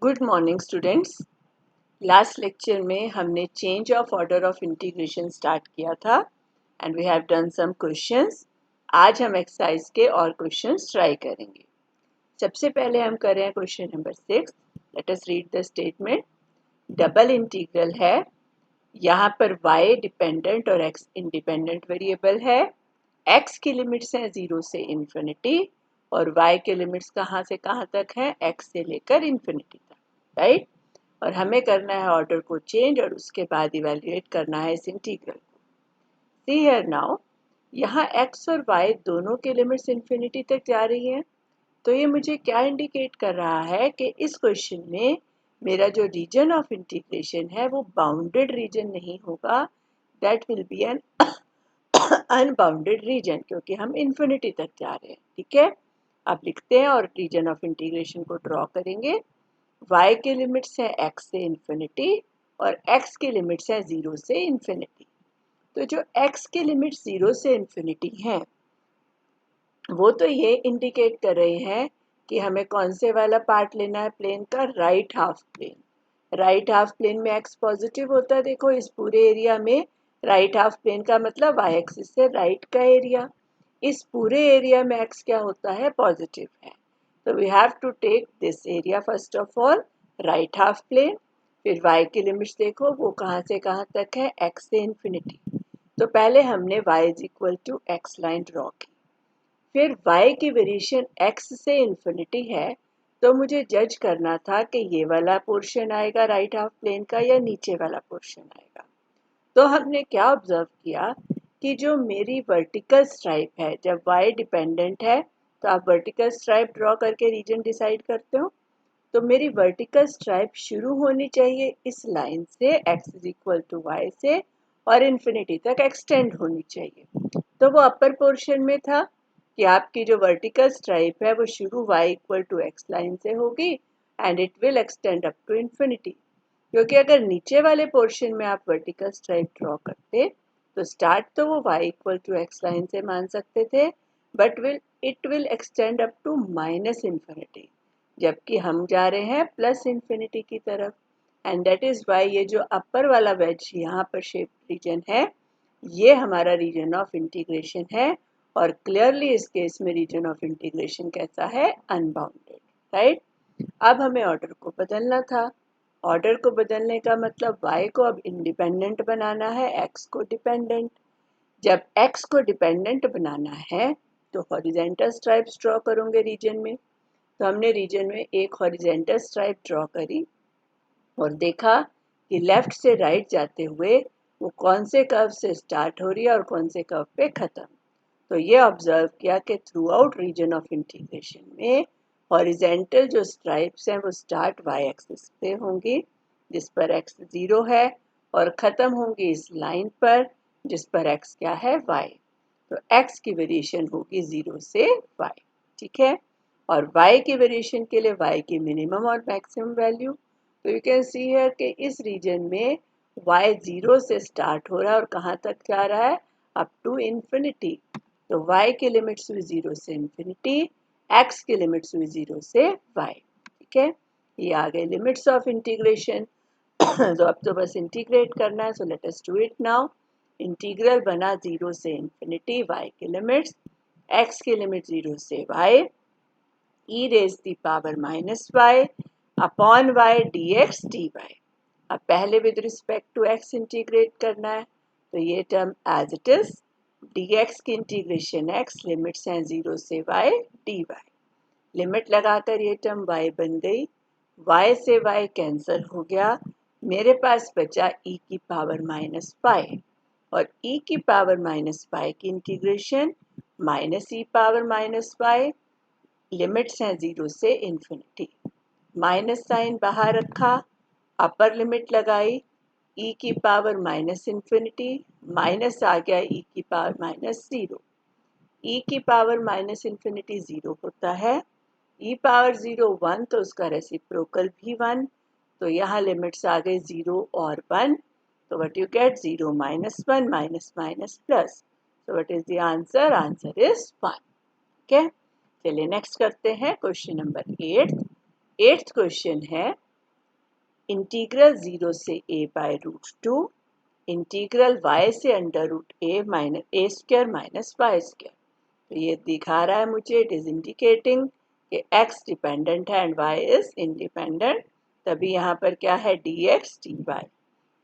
Good morning students. Last lecture में हमने change of order of integration start किया था and we have done some questions. आज हम एक्सरसाइज के और क्वेश्चंस ट्राई करेंगे। सबसे पहले हम कर रहे हैं question number 6। Let us read the statement. Double integral है, यहाँ पर y डिपेंडेंट और x इंडिपेंडेंट वेरिएबल है। x की लिमिट्स हैं 0 से इन्फिनिटी और y के लिमिट्स कहाँ से कहाँ तक हैं, x से लेकर इन्फिनिटी तक, राइट। और हमें करना है ऑर्डर को चेंज और उसके बाद इवेल्युएट करना है इस इंटीग्रल को। सी हियर नाउ, यहाँ x और y दोनों के लिमिट्स इन्फिनिटी तक जा रही हैं, तो ये मुझे क्या इंडिकेट कर रहा है कि इस क्वेश्चन में मेरा जो रीजन ऑफ इंटीग्रेशन है वो बाउंडेड रीजन नहीं होगा, that will be an unbounded region, क्योंकि हम इन्फिनिटी तक जा रहे हैं। ठीक है, अब लिखते हैं और रीजन ऑफ इंटीग्रेशन को ड्रॉ करेंगे। y के लिमिट्स है x से इन्फिनिटी और x की लिमिट्स है 0 से इन्फिनिटी। तो जो x की लिमिट्स 0 से इन्फिनिटी हैं वो तो ये इंडिकेट कर रहे हैं कि हमें कौन से वाला पार्ट लेना है प्लेन का, right half plane. Right half plane में x पॉजिटिव होता है। देखो इस पूरे एरिया में राइट हाफ प्लेन का मतलब y एक्सिस से राइट का एरिया, इस पूरे एरिया में x क्या होता है, पॉजिटिव है। तो we have to take this area first of all, right half plane. फिर y की लिमिट्स देखो वो कहाँ से कहाँ तक है, x से इन्फिनिटी। तो पहले हमने y is equal to x line draw की, फिर y की वेरिएशन x से इन्फिनिटी है, तो मुझे जज करना था कि ये वाला पोर्शन आएगा राइट हाफ प्लेन का या नीचे वाला पोर्शन आएगा। तो हमने क्या ऑब्जर्व किया कि जो मेरी वर्टिकल स्ट्राइप है, जब y डिपेंडेंट है तो आप वर्टिकल स्ट्राइप ड्रॉ करके रीजन डिसाइड करते हो। तो मेरी वर्टिकल स्ट्राइप शुरू होनी चाहिए इस लाइन से x is equal to y से और इन्फिनिटी तक एक्सटेंड होनी चाहिए। तो वो अपर पोर्शन में था कि आपकी जो वर्टिकल स्ट्राइप है वो शुरू y equal to x line से होगी and it will extend up to infinity. क्योंकि अगर नीचे वाले पोर्शन में आप वर्टिकल स्ट्राइप ड्रॉ करते तो स्टार्ट तो वो y equal to x line से मान सकते थे, but it will extend up to minus infinity, जबकि हम जा रहे हैं प्लस इन्फिनिटी की तरफ। एंड दैट इज वाई ये जो अपर वाला वेज यहाँ पर शेप रीजन है ये हमारा रीजन ऑफ इंटीग्रेशन है, और क्लियरली इस केस में रीजन ऑफ इंटीग्रेशन कैसा है, अनबाउंडेड, राइट। अब हमें ऑर्डर को बदलना था। ऑर्डर को बदलने का मतलब y को अब इंडिपेंडेंट बनाना है, x को डिपेंडेंट। जब x को डिपेंडेंट बनाना है तो हॉरिजेंटल स्ट्राइप्स ड्रॉ करोगे रीजन में। तो हमने रीजन में एक हॉरिजेंटल स्ट्राइप ड्रॉ करी और देखा कि लेफ्ट से राइट जाते हुए वो कौन से कर्व से स्टार्ट हो रही है और कौन से कर्व पे खत्म। तो ये ऑब्जर्व किया कि throughout region of integration में हॉरिजेंटल जो स्ट्राइप्स हैं वो स्टार्ट y एक्सिस पे होंगी जिस पर x 0 है और ख़त्म होंगी इस लाइन पर जिस पर x क्या है, y। तो x की वेरिएशन होगी 0 से y, ठीक है। और y की वेरिएशन के लिए y की मिनिमम और मैक्सिमम वैल्यू, तो यू कैन सी हियर कि इस रीजन में y 0 से स्टार्ट हो रहा है और कहाँ तक जा रहा है, अप टू इन्फिनिटी। तो y की लिमिट्स हुई 0 से इन्फिनिटी, x की लिमिट्स हुई 0 से y, ठीक है। ये आ गए लिमिट्स ऑफ इंटीग्रेशन। तो अब तो बस इंटीग्रेट करना है, so let us do it now. Integral बना 0 से इन्फिनिटी, y की लिमिट्स, x की लिमिट 0 से y, e raise the power minus y upon y dx dy। अब पहले with respect to x integrate करना है, तो ये term as it is dx की इंटीग्रेशन x, लिमिट्स हैं 0 से y dy। लिमिट लगाकर ये टर्म y बन गई, y से y कैंसिल हो गया, मेरे पास बचा e की पावर माइनस y, और e की पावर माइनस y की integration minus e power minus y, limits हैं 0 से इन्फिनिटी। माइनस साइन बाहर रखा, अपर लिमिट लगाई, e की पावर माइनस इन्फिनिटी, माइनस आ गया e की पावर माइनस 0। e की पावर माइनस इन्फिनिटी 0 होता है, e पावर 0 1, तो उसका रेसिप्रोकल भी 1। तो यहाँ लिमिट्स आ गए 0 और 1, तो what you get, 0 minus 1 minus minus plus. so what is the answer, answer is 1, ठीक है। चलिए नेक्स्ट करते हैं क्वेश्चन नंबर 8। 8th क्वेश्चन है, इंटीग्रल 0 से a bye root 2 integral y से under root a square minus Y square. तो ये दिखा रहा है मुझे, इट इज इंडिकेटिंग कि x डिपेंडेंट है एंड y इज इंडिपेंडेंट। तभी यहाँ पर क्या है, dx dy।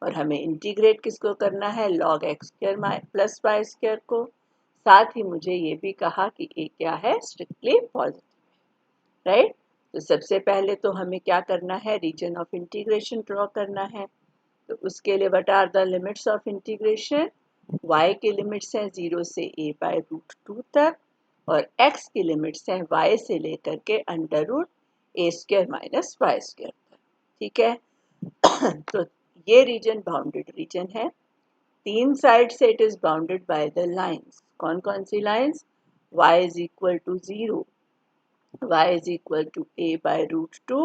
और हमें इंटीग्रेट किसको करना है, log x square plus Y square को। साथ ही मुझे ये भी कहा कि a क्या है, स्ट्रिक्टली पॉजिटिव, राइट। तो सबसे पहले तो हमें क्या करना है, रीजन ऑफ इंटीग्रेशन ड्रॉ करना है। तो उसके लिए what are the limits of integration, y की लिमिट्स हैं 0 से a बाय रूट 2 तक और x की लिमिट्स हैं y से लेकर के under root a square minus Y square तक, ठीक है। तो ये रीजन बाउंडेड रीजन है। तीन साइड से it is bounded by the lines. कौन कौन सी lines, y is equal to 0, y is equal to a by root 2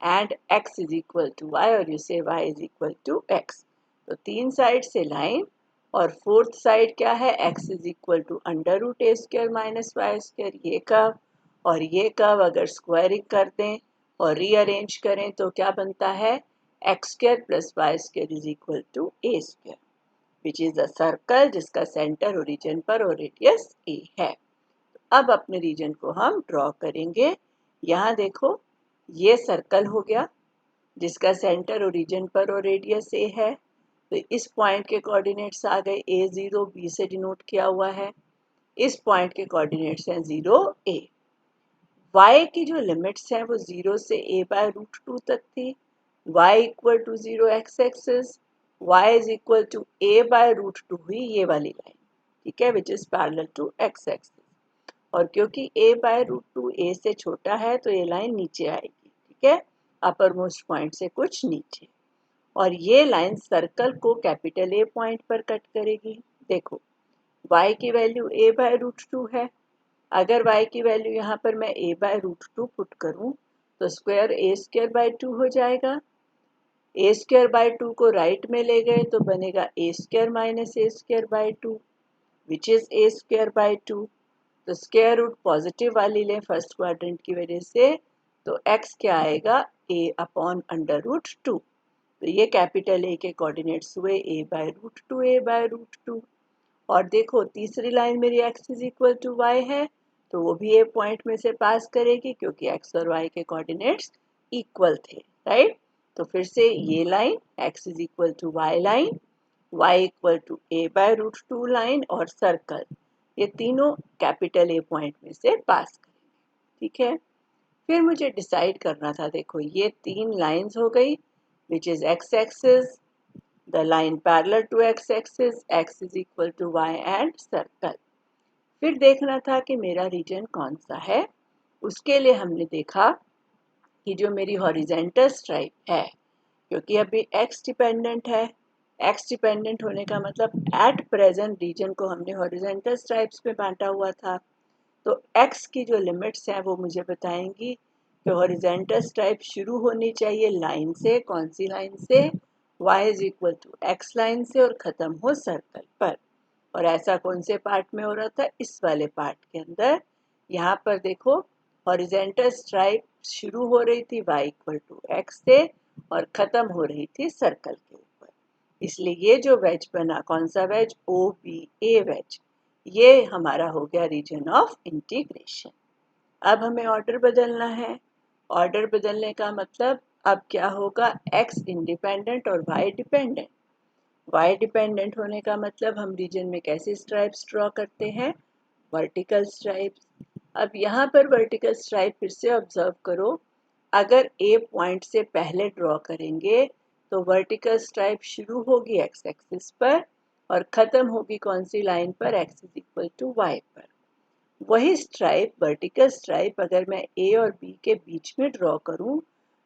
and x is equal to y, और you say y is equal to x। तो तीन side से line, और fourth side क्या है, x is equal to under root A square minus Y square, ये curve. और ये कर्व अगर स्क्वायरिंग कर दें और रीअरेंज करें तो क्या बनता है, X square plus Y square is equal to A square, which is a circle जिसका सेंटर ओरिजिन पर और रेडियस ए है। अब अपने रीजन को हम ड्रॉ करेंगे। यहाँ देखो, ये सर्कल हो गया जिसका सेंटर ओरिजिन पर और रेडियस ए है। तो इस पॉइंट के कोऑर्डिनेट्स आ गए, a0 b से डिनोट किया हुआ है। इस पॉइंट के कोऑर्डिनेट्स हैं 0 a। y की जो लिमिट्स हैं वो 0 से a बाय रूट 2 तक थी। y equal to 0 X axis, y is equal to a bye root 2 हुई ये वाली लाइन, ठीक है, which is parallel to X axis. और क्योंकि a बाय रूट 2 a से छोटा है तो ये लाइन नीचे आएगी, ठीक है, अपर मोस्ट पॉइंट से कुछ नीचे। और ये लाइन सर्कल को कैपिटल A पॉइंट पर कट करेगी। देखो, y की वैल्यू a बाय रूट 2 है। अगर y की वैल्यू यहाँ पर मैं a बाय रूट 2 पुट करूँ तो स्क्वायर a स्क्वायर बाय 2 हो जाएगा। a स्क्वायर बाय 2 को राइट में ले गए तो बनेगा a square minus a square by 2, which is a square by 2। तो स्क्वायर रूट पॉजिटिव वाली लें फर्स्ट क्वाड्रेंट की वजह से, तो x क्या आएगा, a अपॉन अंडर रूट 2। तो ये कैपिटल A के कोऑर्डिनेट्स हुए a bye root 2 a bye root 2। और देखो तीसरी लाइन मेरी x is equal to y है, तो वो भी a पॉइंट में से पास करेगी क्योंकि x और y के कोऑर्डिनेट्स इक्वल थे, राइट। तो फिर से ये line x is equal to y line, y equal to a bye root 2 line और सर्कल, ये तीनों कैपिटल A पॉइंट में से पास करेंगे, ठीक है। फिर मुझे डिसाइड करना था, देखो ये तीन लाइंस हो गई, which is X axis, the line parallel to X axis, x is equal to y and circle. फिर देखना था कि मेरा रीजन कौन सा है। उसके लिए हमने देखा कि जो मेरी हॉरिजेंटल स्ट्राइप है, क्योंकि अभी x डिपेंडेंट है, x डिपेंडेंट होने का मतलब एट प्रेजेंट रीजन को हमने हॉरिजेंटल स्ट्राइप्स में बांटा हुआ था। तो x की जो लिमिट्स हैं वो मुझे बताएंगी कि हॉरिजेंटल स्ट्राइप शुरू होनी चाहिए लाइन से, कौन सी लाइन से, y is equal to x line से, और ख़त्म हो सर्कल पर। और ऐसा कौन से पार्ट में हो रहा था, इस वाले पार्ट के अंदर। यहाँ पर देखो, हॉरिजेंटल स्ट्राइप शुरू हो रही थी y इक्वल टू x से और ख़त्म हो रही थी सर्कल के ऊपर। इसलिए ये जो वेज बना, कौन सा वेज, OBA वेज, ये हमारा हो गया रीजन ऑफ इंटीग्रेशन। अब हमें ऑर्डर बदलना है। ऑर्डर बदलने का मतलब अब क्या होगा, x इंडिपेंडेंट और y डिपेंडेंट। y डिपेंडेंट होने का मतलब हम रीजन में कैसे स्ट्राइप्स ड्रॉ करते हैं, वर्टिकल स्ट्राइप्स। अब यहाँ पर वर्टिकल स्ट्राइप फिर से ऑब्जर्व करो, अगर A पॉइंट से पहले ड्रॉ करेंगे तो वर्टिकल स्ट्राइप शुरू होगी x एक्सिस पर और ख़त्म होगी कौन सी लाइन पर, x is equal to y पर। वही स्ट्राइप, वर्टिकल स्ट्राइप, अगर मैं A और B के बीच में ड्रॉ करूं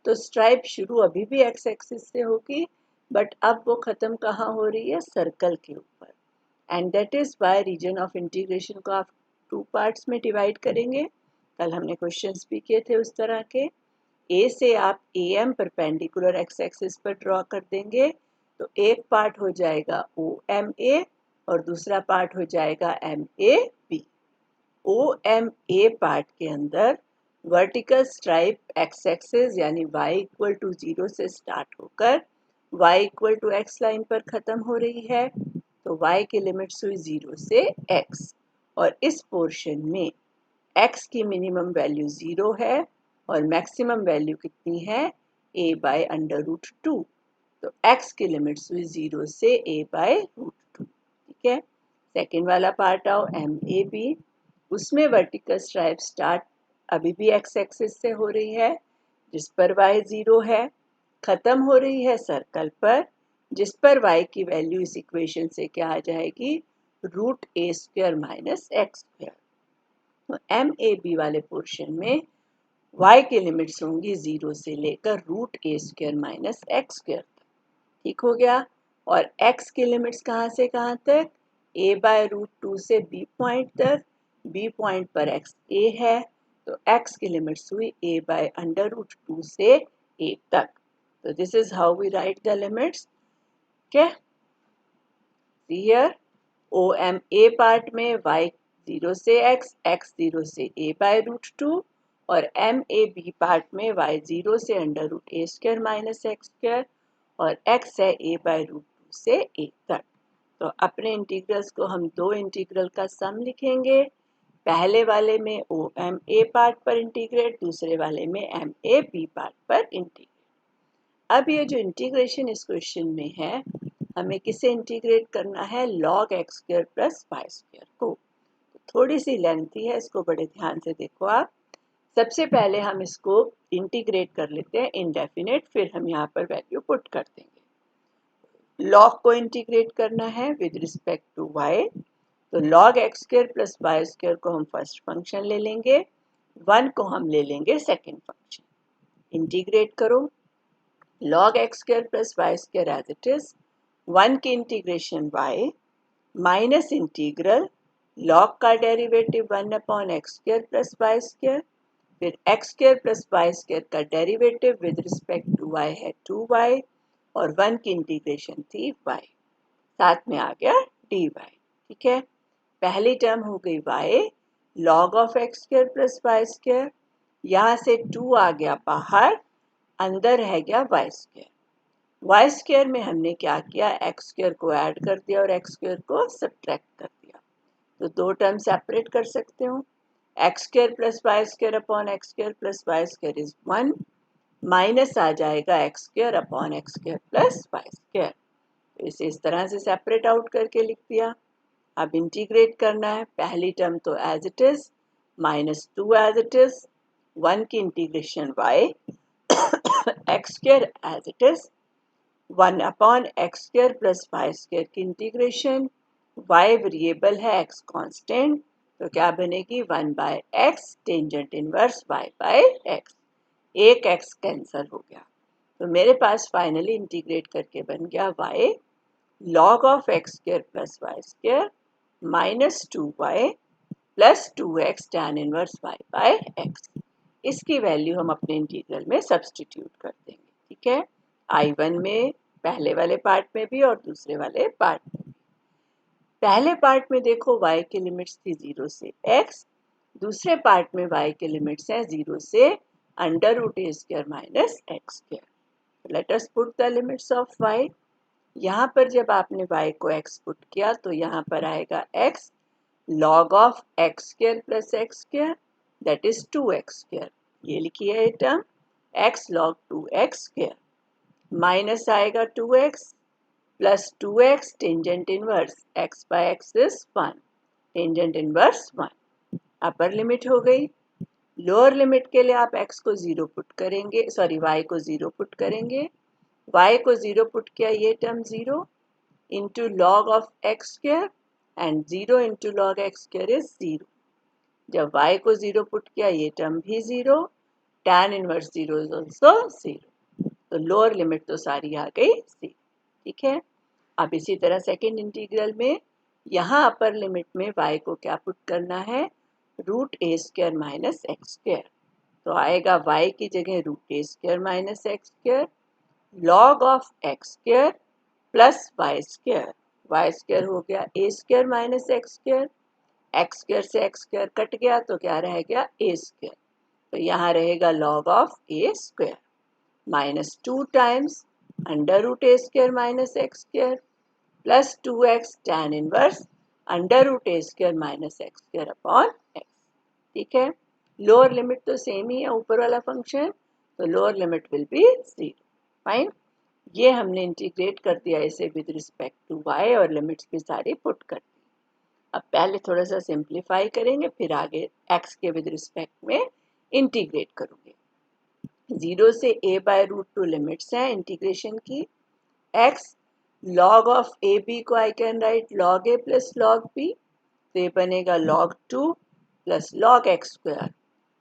तो स्ट्राइप शुरू अभी भी x एक्सिस से होगी, बट अब वो ख़त्म कहाँ हो रही है, सर्कल के ऊपर। And that is why region of integration को आप टू पार्ट्स में डिवाइड करेंगे। कल हमने क्वेश्चंस भी किए थे उस तरह के। ए से आप AM परपेंडिकुलर एक्स एक्सिस पर ड्रॉ कर देंगे तो एक पार्ट हो जाएगा OMA और दूसरा पार्ट हो जाएगा MAB। OMA पार्ट के अंदर वर्टिकल स्ट्राइप एक्स एक्सिस यानी y इक्वल टू 0 से स्टार्ट होकर y equal to x line पर ख़त्म हो रही है, तो y की लिमिट्स हुई 0 से x, और इस पोर्शन में x की मिनिमम वैल्यू 0 है और मैक्सिमम वैल्यू कितनी है, a बाय अंडर रूट 2। तो x की लिमिट्स हुई 0 से a बाय रूट 2। ठीक है, सेकेंड वाला पार्ट आओ, एम ए बी। उसमें वर्टिकल स्ट्राइप स्टार्ट अभी भी एक्स एक्सिस से हो रही है, जिस पर y 0 है, ख़त्म हो रही है सर्कल पर, जिस पर y की वैल्यू इस इक्वेशन से क्या आ जाएगी, रूट ए स्क्वायर माइनस एक्स स्क्वायर। तो एम ए बी वाले पोर्शन में y की लिमिट्स होंगी 0 से लेकर रूट ए स्क्वायर माइनस एक्स स्क्वायर। ठीक हो गया। और x की लिमिट्स कहाँ से कहाँ तक, a बाय रूट 2 से b पॉइंट तक, b पॉइंट पर x a है, तो x की लिमिट्स हुई a बाय अंडर रूट 2 से a तक। तो this is how we write the limits. Okay, here O M A part में y 0 से x 0 से a बाय रूट 2, और एम ए बी पार्ट में y 0 से अंडर रूट ए स्क्वायर माइनस एक्स स्क्वायर, और x है a बाय रूट 2 से a तक। तो अपने इंटीग्रल्स को हम दो इंटीग्रल का सम लिखेंगे, पहले वाले में ओ एम ए पार्ट पर इंटीग्रेट, दूसरे वाले में एम ए बी पार्ट पर इंटीग्रेट। अब ये जो इंटीग्रेशन इस क्वेश्चन में है, हमें किसे इंटीग्रेट करना है, log X square plus Y square को। तो थोड़ी सी लेंथी है, इसको बड़े ध्यान से देखो आप। सबसे पहले हम इसको इंटीग्रेट कर लेते हैं इनडेफिनेट, फिर हम यहाँ पर वैल्यू पुट कर देंगे। लॉग को इंटीग्रेट करना है विद रिस्पेक्ट टू y, तो log X square plus Y square को हम फर्स्ट फंक्शन ले लेंगे, 1 को हम ले लेंगे सेकेंड फंक्शन। इंटीग्रेट करो, log x square plus y square as it is, 1 की integration y minus integral log का derivative 1 upon x square plus Y square, फिर x square plus Y square का derivative with respect to y है 2y, और 1 की integration थी y, साथ में आ गया dy। ठीक है, पहली टर्म हो गई y log of x square plus Y square, यहाँ से 2 आ गया बाहर, अंदर रह गया वाई स्क्वायर। वाई स्क्वायर में हमने क्या किया, एक्स स्क्वायर को ऐड कर दिया और एक्स स्क्वायर को सब्ट्रैक्ट कर दिया, तो दो टर्म सेपरेट कर सकते हो। X square plus Y square upon x square plus Y square is 1, minus आ जाएगा x square upon x square plus Y square. तो इसे इस तरह से सेपरेट आउट करके लिख दिया। अब इंटीग्रेट करना है, पहली टर्म तो as it is, minus 2 as it is, 1 की integration y x square as it is, 1 upon x square plus Y square की इंटीग्रेशन, y वेरिएबल है, x कांस्टेंट, तो क्या बनेगी 1 by x tangent inverse y by x, एक x cancel हो गया, तो मेरे पास फाइनली इंटीग्रेट करके बन गया y log of x square plus Y square minus 2y plus 2x tan inverse y by x। इसकी वैल्यू हम अपने इंटीग्रल में सब्सटीट्यूट कर देंगे। ठीक है, I1 में, पहले वाले पार्ट में भी और दूसरे वाले पार्ट में भी। पहले पार्ट में देखो y की लिमिट्स थी 0 से x, दूसरे पार्ट में y की लिमिट्स हैं 0 से under root A square minus x square. Let us put the limits of y। यहाँ पर जब आपने y को x पुट किया तो यहाँ पर आएगा x log of x square plus x square, that is 2x square, ये लिखी है ये टर्म, x log 2x स्क्वायर, माइनस आएगा 2x plus 2x tangent inverse x by x is 1, tangent inverse 1। Upper limit हो गई, लोअर लिमिट के लिए आप x को 0 पुट करेंगे, सॉरी y को 0 पुट करेंगे, y को 0 पुट किया, ये term 0 into log of x square, and 0 into log X square is 0। जब y को 0 पुट किया, ये टर्म भी 0, tan इनवर्स 0 इज ऑल्सो 0, तो लोअर लिमिट तो सारी आ गई 0। ठीक है, अब इसी तरह सेकेंड इंटीग्रल में यहाँ अपर लिमिट में y को क्या पुट करना है, रूट ए स्क्वायर माइनस एक्स स्क्वायर, तो आएगा y की जगह root A square minus x square log of x square plus Y square, y square हो गया a square minus x square, x square से एक्स स्क्वायर कट गया तो क्या रह गया ए स्क्वायर, तो यहाँ रहेगा log of a square minus 2 times under root a square minus x square plus 2x tan inverse under root a square minus x square upon x. ठीक है, लोअर लिमिट तो सेम ही है ऊपर वाला फंक्शन, तो lower limit will be 0। Fine, ये हमने इंटीग्रेट कर दिया इसे विद रिस्पेक्ट टू y और लिमिट्स भी सारी पुट कर दी। अब पहले थोड़ा सा सिंप्लीफाई करेंगे, फिर आगे x के विद रिस्पेक्ट में इंटीग्रेट करूंगे। 0 से a बाय रूट 2 लिमिट्स हैं इंटीग्रेशन की। x log of a b को I can write log a plus log b, तो ये बनेगा log 2 plus log x square,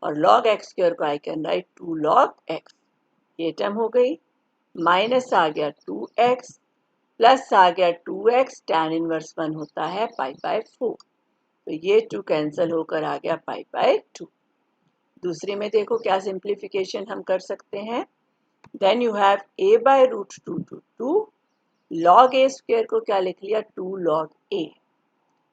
और log x स्क्वायर को I can write 2 log x। ये term हो गई, माइनस आ गया 2x प्लस आ गया 2x tan इनवर्स 1 होता है पाई बाय 4, तो ये 2 कैंसिल होकर आ गया पाई बाय 2। दूसरे में देखो क्या सिंप्लीफिकेशन हम कर सकते हैं। Then you have a bye root 2 to 2 log a square को क्या लिख लिया 2 log a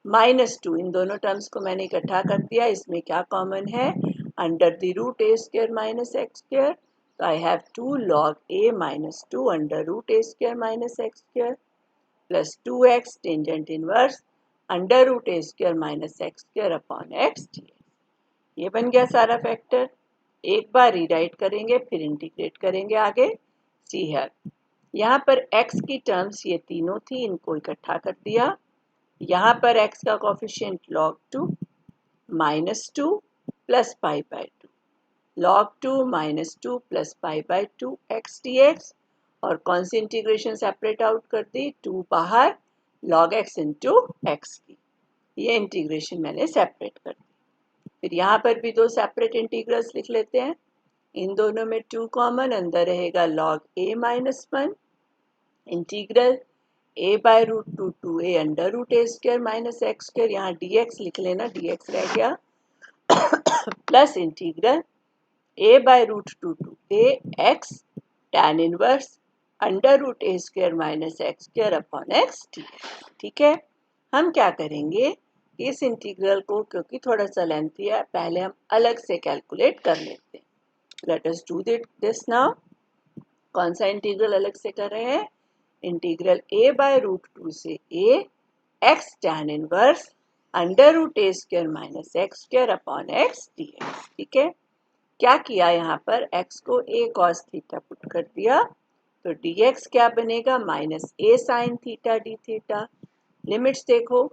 माइनस 2, इन दोनों टर्म्स को मैंने इकट्ठा कर दिया। इसमें क्या कॉमन है, under the root a square minus x square, तो I have 2 log a minus 2 under root a square minus x square plus 2x tangent inverse under root a square minus x square upon x dx। ये बन गया सारा factor. एक बार rewrite करेंगे फिर integrate करेंगे आगे। सी है, यहाँ पर x की टर्म्स ये तीनों थी, इनको इकट्ठा कर दिया। यहाँ पर x का coefficient log 2 minus 2 plus pi by 2, log 2 minus 2 plus pi by 2 x dx, और कौन सी इंटीग्रेशन सेपरेट आउट कर दी, 2 बाहर log x इंटू एक्स की, ये इंटीग्रेशन मैंने सेपरेट कर दी। फिर यहाँ पर भी दो सेपरेट इंटीग्रल्स लिख लेते हैं। इन दोनों में 2 कॉमन, अंदर रहेगा log a minus 1 integral a bye root 2 to a under root a square minus x square, यहाँ dx लिख लेना, dx रह गया plus integral a bye root 2 to a x tan inverse under root a square minus x square upon x dx। ठीक है, हम क्या करेंगे, इस इंटीग्रल को क्योंकि थोड़ा सा लेंथी है, पहले हम अलग से कैलकुलेट कर लेते हैं। Late us do this now. कौन सा इंटीग्रल अलग से कर रहे हैं, इंटीग्रल a बाय रूट 2 से a x tan inverse under root a square minus x square upon x dx। ठीक है, क्या किया, यहाँ पर x को a cos थीटा पुट कर दिया, तो dx क्या बनेगा minus a sin theta d theta. Limits देखो,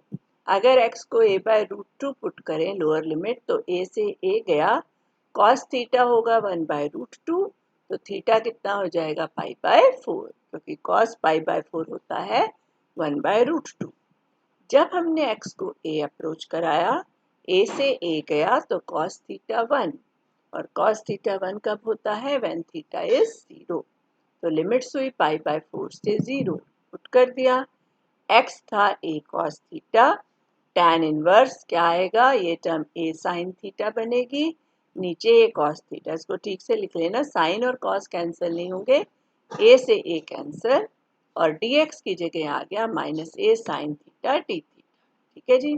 अगर x को a बाय रूट 2 पुट करें लोअर लिमिट, तो a से a गया, cos थीटा होगा 1 बाय रूट 2, तो थीटा कितना हो जाएगा पाई बाय 4, क्योंकि cos पाई बाय 4 होता है 1 बाय रूट 2। जब हमने x को a अप्रोच कराया, a से a गया, तो cos थीटा 1, और cos थीटा 1 कब होता है, व्हेन थीटा इज 0, तो लिमिट्स हुई पाई बाय 4 से 0, पुट कर दिया। x था a cos theta, tan inverse क्या आएगा, ये टर्म a sin थीटा बनेगी, नीचे a cos थीटा, इसको ठीक से लिख लेना, sin और cos कैंसिल नहीं होंगे, a से a कैंसिल, और dx की जगह आ गया minus a sin theta d theta. ठीक है जी,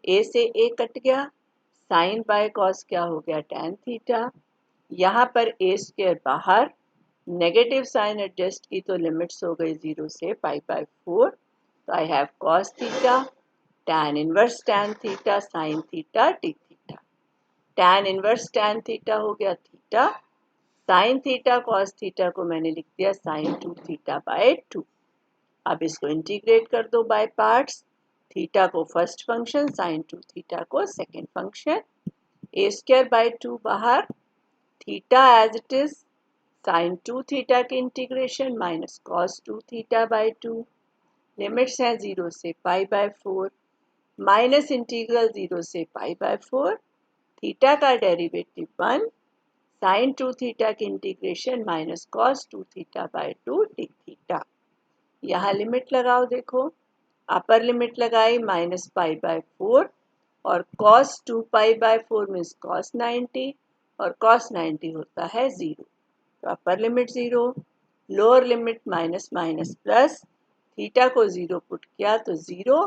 a से a कट गया, sin बाय cos क्या हो गया tan थीटा, यहाँ पर a स्क्वायर बाहर, नेगेटिव साइन एडजस्ट की तो लिमिट्स हो गई 0 से पाई बाय 4, तो I have cos theta tan inverse tan theta sin theta d theta. tan inverse tan theta हो गया theta, sin theta cos theta को मैंने लिख दिया sin 2 थीटा बाय 2। अब इसको इंटीग्रेट कर दो बाय पार्ट्स, थीटा को फर्स्ट फंक्शन, sin 2 थीटा को second function, a square by 2 बाहर, theta as it is, sin 2 theta की integration minus cos 2 theta by 2, limits हैं 0 से पाई बाय 4, माइनस इंटीग्रल 0 से पाई बाय 4, थीटा का डेरिवेटिव 1, sin 2 थीटा की integration minus cos 2 theta by 2 d theta. यहाँ limit लगाओ, देखो अपर लिमिट लगाई माइनस पाई बाय 4, और cos 2 pi by 4 means cos 90, और cos 90 होता है 0, तो upper limit 0, lower limit minus minus plus, theta को 0 पुट किया तो 0,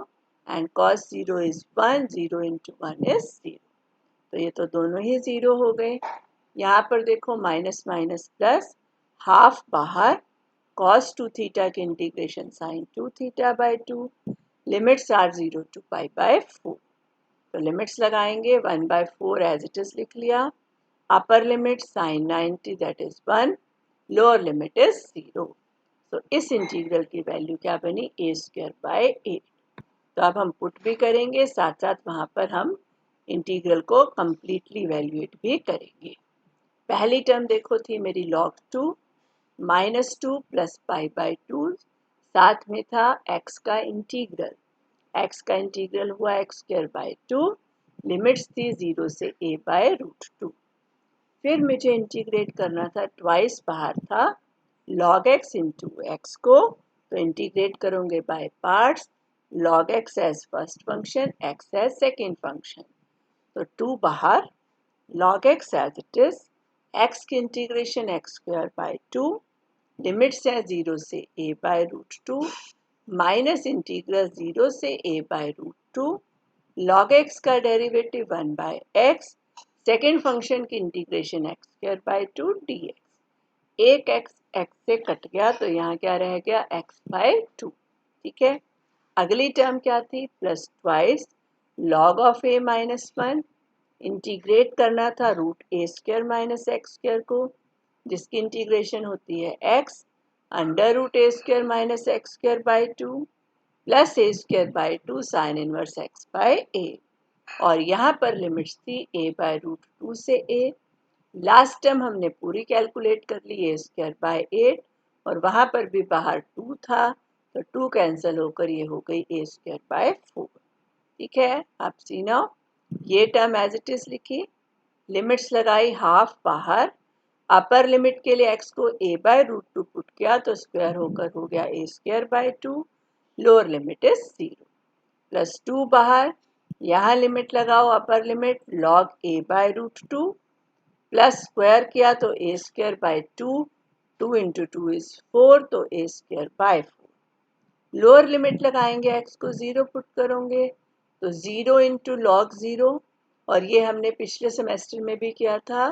and cos 0 is 1, 0 into 1 is 0, तो ये तो दोनों ही 0 हो गए। यहाँ पर देखो माइनस माइनस प्लस, हाफ बाहर, cos 2 थीटा के integration sin 2 theta by 2, limits are 0 to pi by 4। तो लिमिट्स लगाएंगे, 1 बाय 4 एज इट इज लिख लिया, upper limit sin 90 that is 1, lower limit is 0। तो इस इंटीग्रल की वैल्यू क्या बनी, ए स्क्वायर बाय 8। तो अब हम पुट भी करेंगे, साथ साथ वहाँ पर हम इंटीग्रल को कंप्लीटली वैल्यूएट भी करेंगे। पहली टर्म देखो थी मेरी log 2 -2 प्लस पाई बाय 2, साथ में था x का इंटीग्रल, x का इंटीग्रल हुआ x स्क्वायर बाय 2, लिमिट्स थी 0 से a बाय रूट 2। फिर मुझे इंटीग्रेट करना था, ट्वाइस बाहर था log x इंटू एक्स को, तो इंटीग्रेट करोगे by parts, log x as first function, x as second function, तो 2 बाहर, log x as it is, x की integration x square by 2, limits है 0 से a bye root 2, minus integral 0 से a bye root 2, log x का derivative 1 by x, second function की integration x square by 2 dx। एक x से cut गया तो यहाँ क्या रह गया, x बाय 2। ठीक है, अगली टर्म क्या थी, plus twice log of a minus 1, integrate करना था रूट ए स्क्वायर माइनस एक्स स्क्वायर को, जिसकी इंटीग्रेशन होती है x under root A square minus x square by 2 plus a square by 2 sine inverse x by a, और यहाँ पर limits थी a बाय रूट 2 से a। लास्ट टर्म हमने पूरी कैलकुलेट कर ली, ए स्क्वायर बाय 8, और वहाँ पर भी बाहर 2 था, तो 2 कैंसिल होकर ये हो गई ए स्क्वायर बाय 4। ठीक है, आप सी नाउ ये टर्म एज इट इज लिखी, लिमिट्स लगाई, हाफ बाहर, अपर लिमिट के लिए x को a बाय रूट 2 पुट किया तो स्क्वायर होकर हो गया a square by 2, lower limit is 0, plus 2 बाहर, यहाँ लिमिट लगाओ, upper limit log a bye root 2, plus square किया तो a square by 2, 2 into 2 is 4, तो a square by 4, lower limit लगाएंगे, x को 0 पुट करोगे तो 0 इंटू लॉग 0, और ये हमने पिछले सेमेस्टर में भी किया था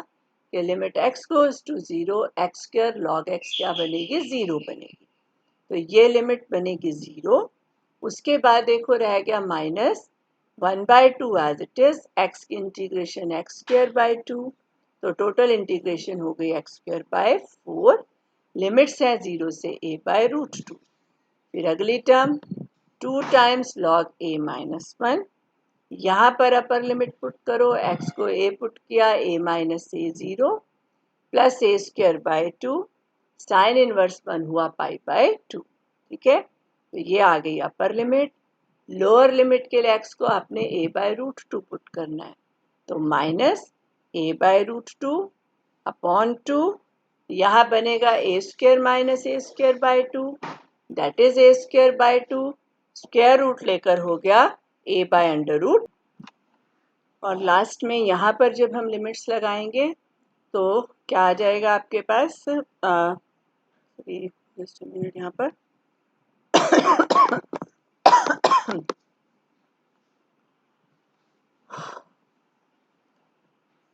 कि limit x goes to 0, x square log x क्या बनेगी, 0 बनेगी, तो ये लिमिट बनेगी 0। उसके बाद देखो रह गया minus 1 by 2 as it is, x की इंटीग्रेशन एक्स स्क्वायर बाय 2, तो टोटल इंटीग्रेशन हो गई एक्स स्क्वायर बाय 4, लिमिट्स है 0 से a बाय रूट 2। फिर अगली term 2 times log a minus 1, यहाँ पर अपर लिमिट पुट करो, x को a पुट किया, a minus a 0 plus a square by 2, sine inverse 1 हुआ पाई बाय 2। ठीक है, तो ये आ गई अपर लिमिट। लोअर लिमिट के लिए x को आपने a बाय रूट 2 पुट करना है, तो minus a bye root 2 upon 2, यहाँ बनेगा a square minus a square by 2, that is a square by 2, square root लेकर हो गया a बाय अंडर रूट, और लास्ट में यहाँ पर जब हम लिमिट्स लगाएंगे तो क्या आ जाएगा आपके पास, जस्ट मिनट, यहाँ पर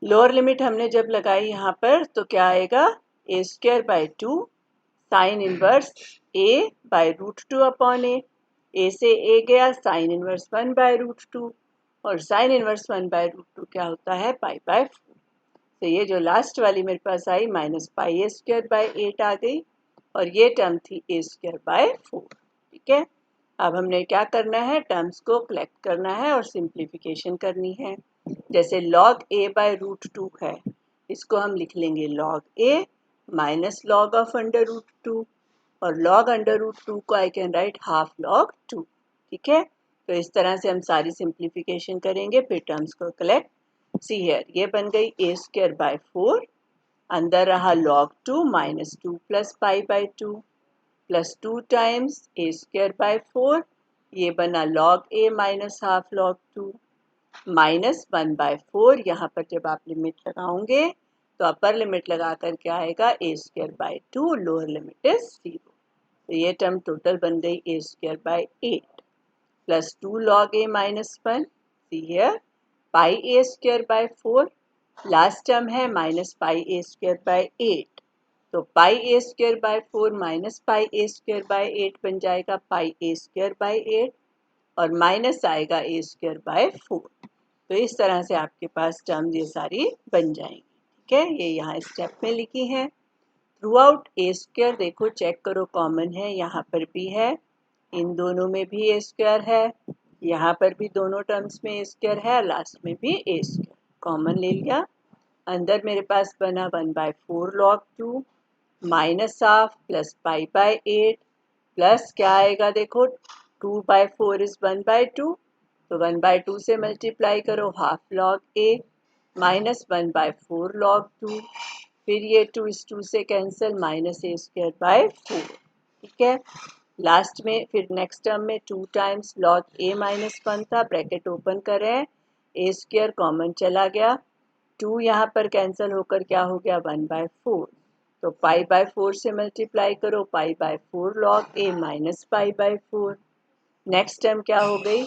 लोअर लिमिट हमने जब लगाई यहाँ पर तो क्या आएगा, a square by 2 sine inverse a by root 2 upon a से ए गया, साइन इनवर्स 1 बाय रूट 2, और साइन इनवर्स 1 बाय रूट 2 क्या होता है, पाई बाय 4। तो ये जो लास्ट वाली मेरे पास आई minus pi a square bye 8 आ गई, और ये टर्म थी ए स्क्वायर बाय 4। ठीक है, अब हमने क्या करना है, टर्म्स को कलेक्ट करना है और सिंप्लीफिकेशन करनी है। जैसे log a बाय रूट 2 है, इसको हम लिख लेंगे log a minus log of under root 2, और log अंडर रूट 2 को I can write half log 2। ठीक है, तो इस तरह से हम सारी सिंप्लीफिकेशन करेंगे, फिर टर्म्स को कलेक्ट। सी हियर, ये बन गई a स्क्वायर बाय 4, अंदर रहा log 2 minus 2 plus pi by 2, plus 2 times a square by 4, ये बना log a minus half log 2, minus 1 by 4, यहाँ पर जब आप लिमिट लगाओगे तो अपर लिमिट लगा कर क्या आएगा, a square by 2, lower limit is 0, तो ये टर्म टोटल बन गई a square by 8 plus 2 log a minus 1, see here, pi a square by 4, last term है minus pi a square bye 8, तो pi a square by 4 minus pi a square bye 8 बन जाएगा पाई a square bye 8 और minus आएगा a square by 4। तो इस तरह से आपके पास टर्म ये सारी बन जाएंगी। ठीक है, ये यहाँ स्टेप में लिखी है। थ्रू आउट ए स्क्वायर देखो चेक करो कॉमन है, यहाँ पर भी है, इन दोनों में भी ए स्क्वायर है, यहाँ पर भी दोनों टर्म्स में ए स्क्वायर है, लास्ट में भी ए स्क्वायर कॉमन ले लिया। अंदर मेरे पास बना 1/4 log 2 minus half plus pi bye 8 plus क्या आएगा देखो 2/4 इज 1/2, तो 1/2 से मल्टीप्लाई करो हाफ लॉग ए माइनस 1/4 log 2, फिर ये 2 इस 2 से cancel minus A square by 4। ठीक है, लास्ट में फिर नेक्स्ट टर्म में 2 टाइम्स लॉग ए माइनस 1 था, ब्रैकेट ओपन करें, ए स्क्वायर कॉमन चला गया, 2 यहाँ पर कैंसिल होकर क्या हो गया 1/4, तो पाई बाय 4 से मल्टीप्लाई करो पाई by 4 log A minus pi by 4। Next term क्या हो गई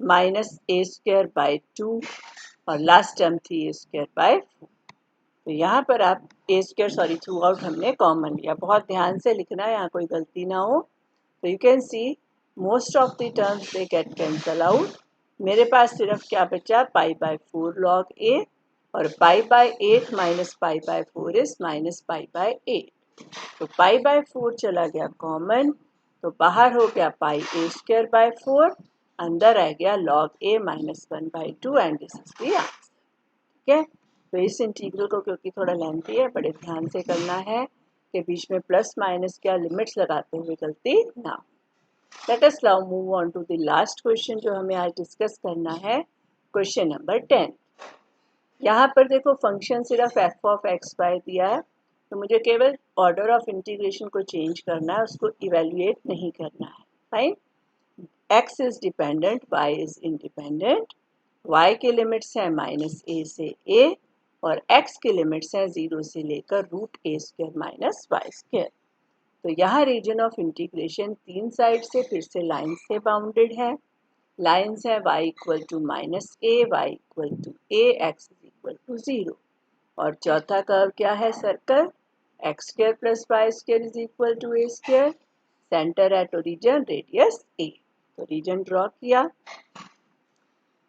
माइनस ए स्क्वायर बाय 2 और लास्ट टर्म थी ए स्क्वायर बाय 4। तो यहाँ पर आप ए स्क्वायर थ्रू आउट हमने कॉमन लिया, बहुत ध्यान से लिखना है, यहाँ कोई गलती ना हो। तो you can see most of the terms they get cancel out. मेरे पास सिर्फ क्या बचा पाई बाय 4 लॉग ए और pi by 8 minus pi by 4 is minus pi by 8, तो पाई बाय 4 चला गया कॉमन, तो बाहर हो गया पाई ए स्क्वायर बाय 4, अंदर आ गया log A minus 1/2 and this is the answer. ठीक है, तो इस इंटीग्रल को क्योंकि थोड़ा लेंथी है बड़े ध्यान से करना है कि बीच में प्लस माइनस क्या लिमिट्स लगाते हुए गलती ना हो। Let us now move on to the last question जो हमें आज डिस्कस करना है, क्वेश्चन नंबर 10। यहाँ पर देखो फंक्शन सिर्फ एफ ऑफ एक्स वाई दिया है, तो मुझे केवल ऑर्डर ऑफ इंटीग्रेशन को चेंज करना है, उसको इवेल्युएट नहीं करना है। Fine, x is dependent y is independent, y के लिमिट्स हैं माइनस ए से a और x के लिमिट्स हैं 0 से लेकर रूट ए स्क्वायर माइनस वाई स्क्वायर। तो यहाँ रीजन ऑफ इंटीग्रेशन तीन साइड से फिर से लाइन से बाउंडेड है। लाइन्स है y equal to minus a, y equal to a, x equal to 0 और चौथा कर्व क्या है circle, x square plus Y square is equal to A square, centre at origin radius a। तो region draw किया,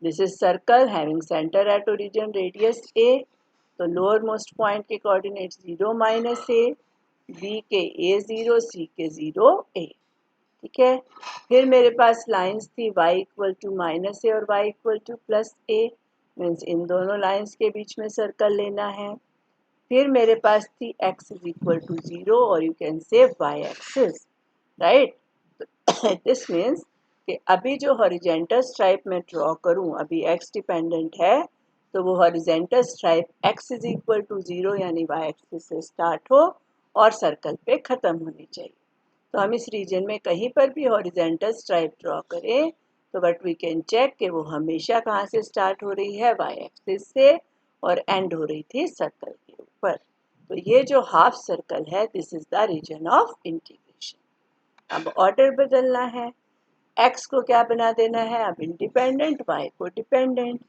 this is circle having centre at origin radius a, तो lower most point के coordinate 0 minus a, B के a 0, C के 0 a। ठीक है, फिर मेरे पास लाइंस थी y इक्वल टू माइनस ए और y equal two plus A, means in दोनों लाइंस के बीच में सर्कल लेना है। फिर मेरे पास थी x इज इक्वल टू 0 और you can say y axis, right. This means कि अभी जो हॉरिजेंटल स्ट्राइप में ड्रॉ करूं, अभी x डिपेंडेंट है, तो वो horizontal stripe x is equal to 0 यानी y एक्सिस से स्टार्ट हो और सर्कल पे ख़त्म होनी चाहिए। तो हम इस रीजन में कहीं पर भी हॉरिजेंटल स्ट्राइप ड्रॉ करें तो बट वी कैन चेक कि वो हमेशा कहाँ से स्टार्ट हो रही है, y एक्सिस से, और एंड हो रही थी सर्कल के ऊपर। तो ये जो हाफ सर्कल है this is the region of integration. अब ऑर्डर बदलना है, x को क्या बना देना है अब इंडिपेंडेंट, y को डिपेंडेंट।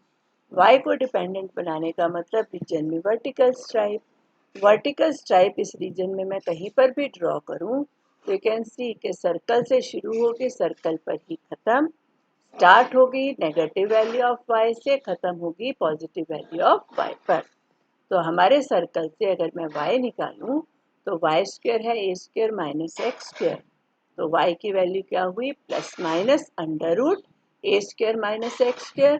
y को डिपेंडेंट बनाने का मतलब रीजन में वर्टिकल स्ट्राइप। वर्टिकल स्ट्राइप इस रीजन में मैं कहीं पर भी ड्रॉ करूं तो यू कैन सी कि सर्कल से शुरू होगी सर्कल पर ही खत्म, स्टार्ट होगी नेगेटिव वैल्यू ऑफ y से, खत्म होगी पॉजिटिव वैल्यू ऑफ y पर। तो हमारे सर्कल से अगर मैं y निकालूं तो y स्क्वायर है ए स्क्वायर माइनस एक्स स्क्वायर, तो y की वैल्यू क्या हुई प्लस माइनस अंडर रूट ए स्क्वायर माइनस एक्स स्क्वायर,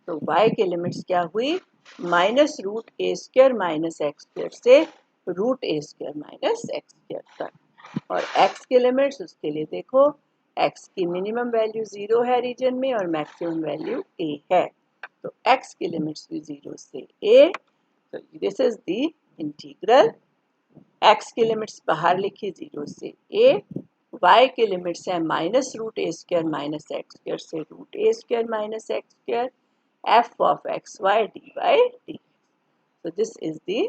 तो y के लिमिट्स क्या हुई माइनस रूट ए स्क्वायर माइनस एक्स स्क्वायर से रूट ए स्क्वायर माइनस एक्स स्क्वायर तक। और x के लिमिट्स उसके लिए देखो, x की मिनिमम वैल्यू 0 है रीजन में और मैक्सिमम वैल्यू a है, तो x की लिमिट्स भी 0 से a। तो this is the integral, x की लिमिट्स बाहर लिखी 0 से a, y के लिमिट्स है माइनस रूट ए स्क्वायर माइनस एक्स स्क्वायर से root A square minus x square, f of x y dy dx. So this is the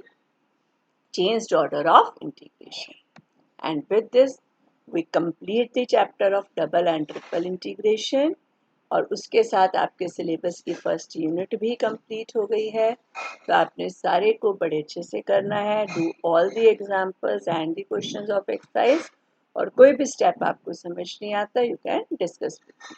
changed order of integration. And with this we complete the chapter of double and triple integration. और उसके साथ आपके syllabus की first unit भी complete हो गई है। तो आपने सारे को बड़े अच्छे से करना है। Do all the examples and the questions of exercise, और कोई भी स्टेप आपको समझ नहीं आता, you can discuss with me.